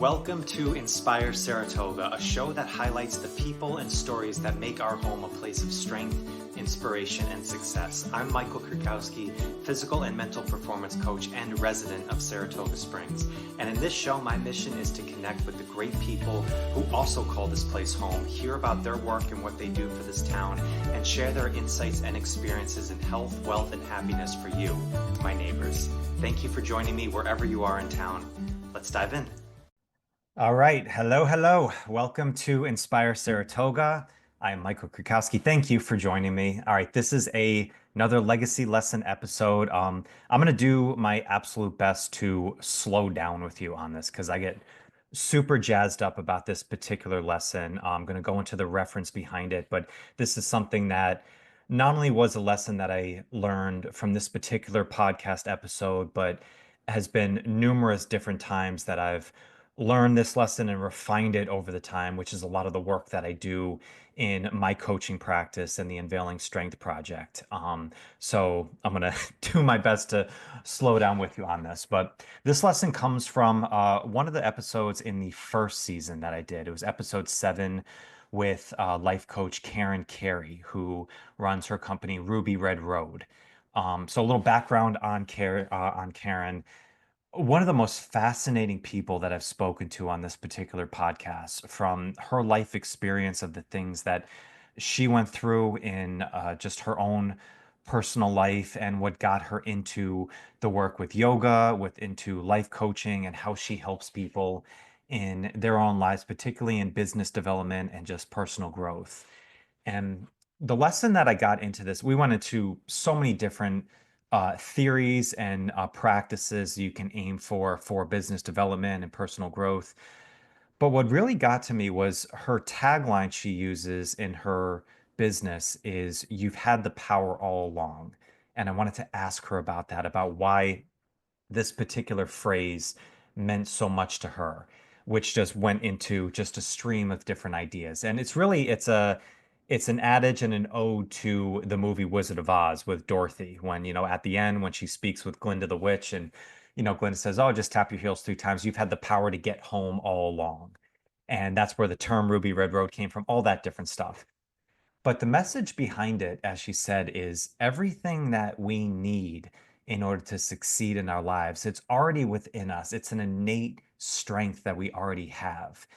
Welcome to Inspire Saratoga, a show that highlights the people and stories that make our home a place of strength, inspiration, and success. I'm Michael Krukowski, physical and mental performance coach and resident of Saratoga Springs. And in this show, my mission is to connect with the great people who also call this place home, hear about their work and what they do for this town, and share their insights and experiences in health, wealth, and happiness for you, my neighbors. Thank you for joining me wherever you are in town. Let's dive in. All right. Hello. Welcome to Inspire Saratoga. I am Michael Krukowski. Thank you for joining me. All right. This is another legacy lesson episode. I'm going to do my absolute best to slow down with you on this because I get super jazzed up about this particular lesson. I'm going to go into the reference behind it, but this is something that not only was a lesson that I learned from this particular podcast episode, but has been numerous different times that I've learned this lesson and refined it over the time, which is a lot of the work that I do in my coaching practice and the Unveiling Strength Project. So I'm going to do my best to slow down with you on this. But this lesson comes from one of the episodes in the first season that I did. It was episode 7 with life coach Carey, who runs her company Ruby Red Road. So a little background on Karen. One of the most fascinating people that I've spoken to on this particular podcast, from her life experience of the things that she went through in just her own personal life and what got her into the work with yoga, into life coaching, and how she helps people in their own lives, particularly in business development and just personal growth. And the lesson that I got into this, we went into so many different theories and practices you can aim for business development and personal growth. But what really got to me was her tagline she uses in her business is, "You've had the power all along." And I wanted to ask her about that, about why this particular phrase meant so much to her, which just went into just a stream of different ideas. And it's an adage and an ode to the movie Wizard of Oz with Dorothy, when, at the end, when she speaks with Glinda the Witch, and, Glinda says, "Oh, just tap your heels 3 times. You've had the power to get home all along." And that's where the term Ruby Red Road came from, all that different stuff. But the message behind it, as she said, is everything that we need in order to succeed in our lives, it's already within us. It's an innate strength that we already have.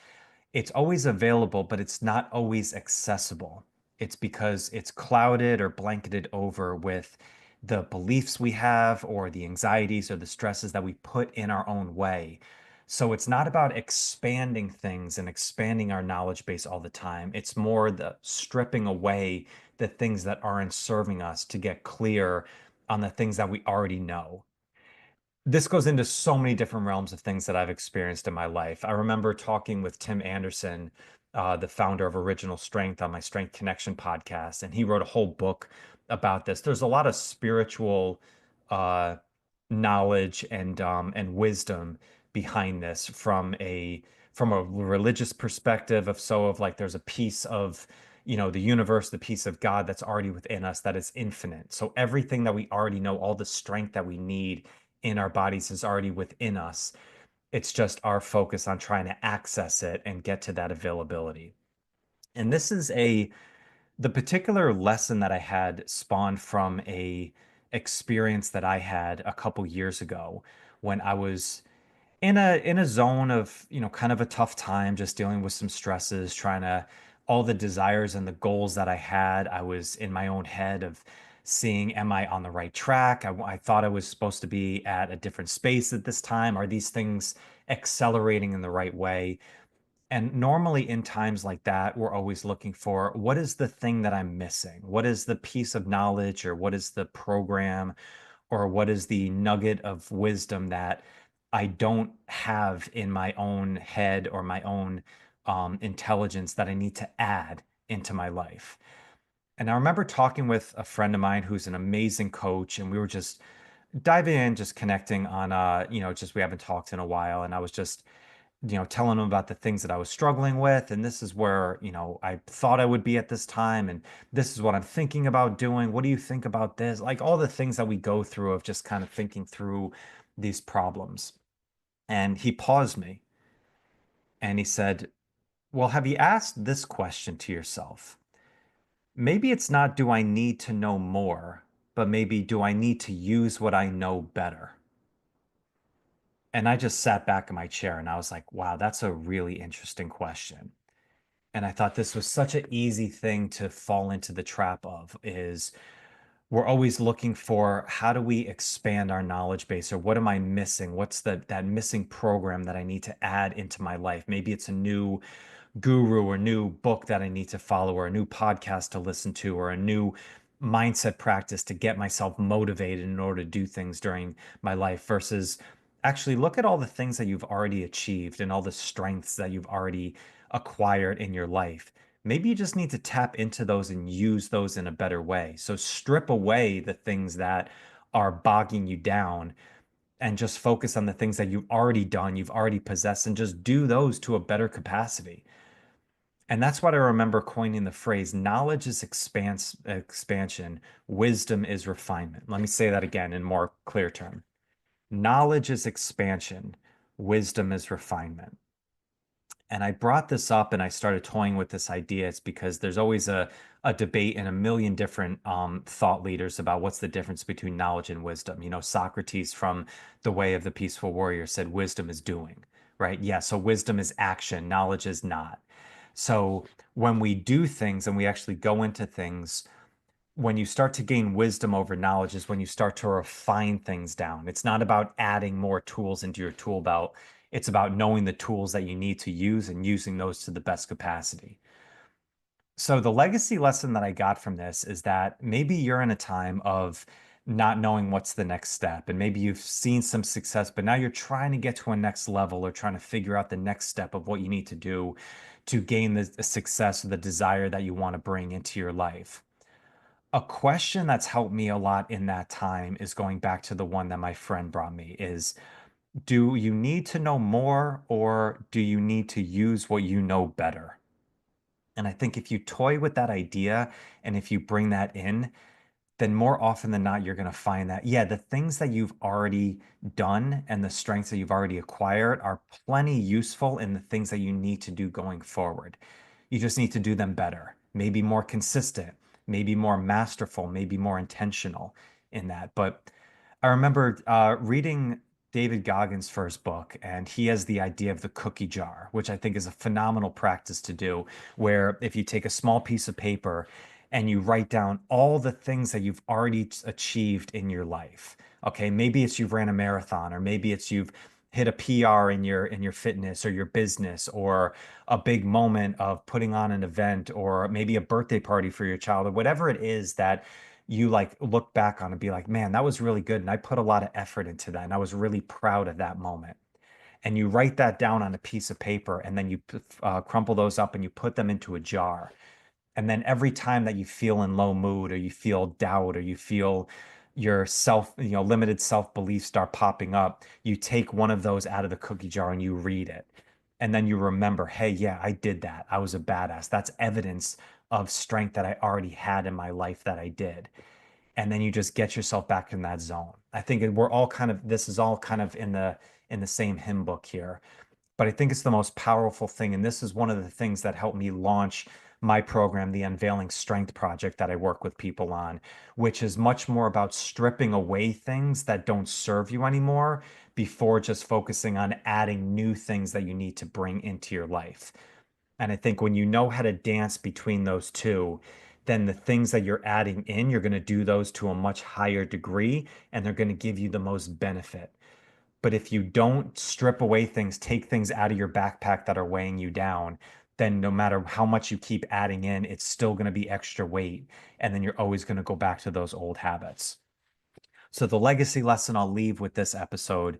It's always available, but it's not always accessible. It's because it's clouded or blanketed over with the beliefs we have, or the anxieties or the stresses that we put in our own way. So it's not about expanding things and expanding our knowledge base all the time. It's more the stripping away the things that aren't serving us to get clear on the things that we already know. This goes into so many different realms of things that I've experienced in my life. I remember talking with Tim Anderson, the founder of Original Strength, on my Strength Connection podcast, and he wrote a whole book about this. There's a lot of spiritual uh, knowledge and wisdom behind this, from a religious perspective, of like there's a piece of the universe, the piece of God that's already within us that is infinite. So everything that we already know, all the strength that we need in our bodies, is already within us. It's just our focus on trying to access it and get to that availability. And this is the particular lesson that I had spawned from a experience that I had a couple years ago, when I was in a zone of, kind of a tough time, just dealing with some stresses, trying to, all the desires and the goals that I had, I was in my own head of seeing, am I on the right track? I thought I was supposed to be at a different space at this time. Are these things accelerating in the right way? And normally in times like that, we're always looking for, what is the thing that I'm missing? What is the piece of knowledge, or what is the program, or what is the nugget of wisdom that I don't have in my own head, or my own intelligence, that I need to add into my life? And I remember talking with a friend of mine who's an amazing coach, and we were just diving in, just connecting on, just, we haven't talked in a while. And I was just, telling him about the things that I was struggling with. And this is where, I thought I would be at this time. And this is what I'm thinking about doing. What do you think about this? Like, all the things that we go through of just kind of thinking through these problems. And he paused me And he said, well, have you asked this question to yourself? Maybe it's not, do I need to know more, but maybe, do I need to use what I know better? And I just sat back in my chair and I was like, wow, that's a really interesting question. And I thought this was such an easy thing to fall into the trap of is we're always looking for, how do we expand our knowledge base, or what am I missing? What's that missing program that I need to add into my life? Maybe it's a new guru or new book that I need to follow, or a new podcast to listen to, or a new mindset practice to get myself motivated in order to do things during my life, versus actually look at all the things that you've already achieved and all the strengths that you've already acquired in your life. Maybe you just need to tap into those and use those in a better way. So strip away the things that are bogging you down and just focus on the things that you've already done, you've already possessed, and just do those to a better capacity. And that's what I remember coining the phrase, knowledge is expansion, wisdom is refinement. Let me say that again in more clear term. Knowledge is expansion, wisdom is refinement. And I brought this up and I started toying with this idea. It's because there's always a debate in a million different thought leaders about what's the difference between knowledge and wisdom. You know, Socrates from The Way of the Peaceful Warrior said wisdom is doing, right? Yeah, so wisdom is action, knowledge is not. So when we do things and we actually go into things, when you start to gain wisdom over knowledge is when you start to refine things down. It's not about adding more tools into your tool belt. It's about knowing the tools that you need to use and using those to the best capacity. So the legacy lesson that I got from this is that maybe you're in a time of not knowing what's the next step. And maybe you've seen some success, but now you're trying to get to a next level or trying to figure out the next step of what you need to do to gain the success or the desire that you want to bring into your life. A question that's helped me a lot in that time is going back to the one that my friend brought me is, do you need to know more, or do you need to use what you know better? And I think if you toy with that idea and if you bring that in, then more often than not, you're going to find that, yeah, the things that you've already done and the strengths that you've already acquired are plenty useful in the things that you need to do going forward. You just need to do them better, maybe more consistent, maybe more masterful, maybe more intentional in that. But I remember reading David Goggins' first book, and he has the idea of the cookie jar, which I think is a phenomenal practice to do, where if you take a small piece of paper and you write down all the things that you've already achieved in your life. Okay, maybe it's you've ran a marathon, or maybe it's you've hit a PR in your fitness or your business, or a big moment of putting on an event, or maybe a birthday party for your child, or whatever it is that you like look back on and be like, man, that was really good. And I put a lot of effort into that. And I was really proud of that moment. And you write that down on a piece of paper, and then you crumple those up and you put them into a jar. And then every time that you feel in low mood, or you feel doubt, or you feel your limited self-belief start popping up, you take one of those out of the cookie jar and you read it. And then you remember, hey, yeah, I did that. I was a badass. That's evidence of strength that I already had in my life that I did. And then you just get yourself back in that zone. I think we're all kind of, this is all kind of in the same hymn book here, but I think it's the most powerful thing. And this is one of the things that helped me launch my program, the Unveiling Strength Project, that I work with people on, which is much more about stripping away things that don't serve you anymore before just focusing on adding new things that you need to bring into your life. And I think when you know how to dance between those two, then the things that you're adding in, you're going to do those to a much higher degree, and they're going to give you the most benefit. But if you don't strip away things, take things out of your backpack that are weighing you down, then no matter how much you keep adding in, it's still going to be extra weight. And then you're always going to go back to those old habits. So, the legacy lesson I'll leave with this episode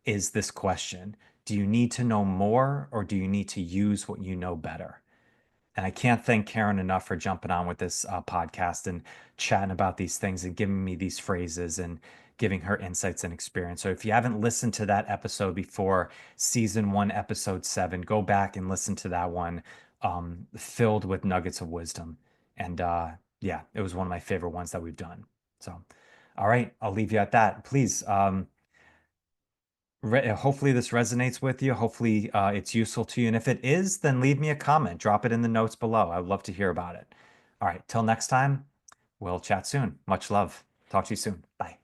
is this question: do you need to know more, or do you need to use what you know better? And I can't thank Karen enough for jumping on with this podcast and chatting about these things and giving me these phrases and giving her insights and experience. So if you haven't listened to that episode before, season one, episode 7, go back and listen to that one, filled with nuggets of wisdom. And yeah, it was one of my favorite ones that we've done. So, all right, I'll leave you at that. Please Hopefully this resonates with you. Hopefully it's useful to you. And if it is, then leave me a comment. Drop it in the notes below. I would love to hear about it. All right, till next time, we'll chat soon. Much love. Talk to you soon. Bye.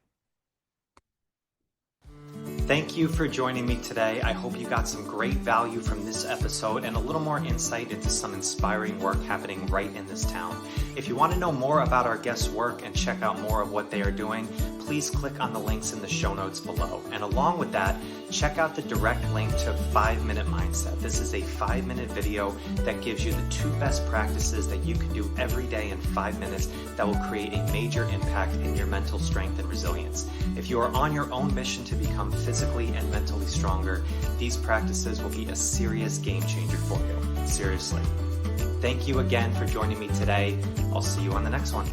Thank you for joining me today. I hope you got some great value from this episode and a little more insight into some inspiring work happening right in this town. If you want to know more about our guests' work and check out more of what they are doing, please click on the links in the show notes below. And along with that, check out the direct link to 5-Minute Mindset. This is a 5-minute video that gives you the 2 best practices that you can do every day in 5 minutes that will create a major impact in your mental strength and resilience. If you are on your own mission to become physically and mentally stronger, these practices will be a serious game changer for you. Seriously. Thank you again for joining me today. I'll see you on the next one.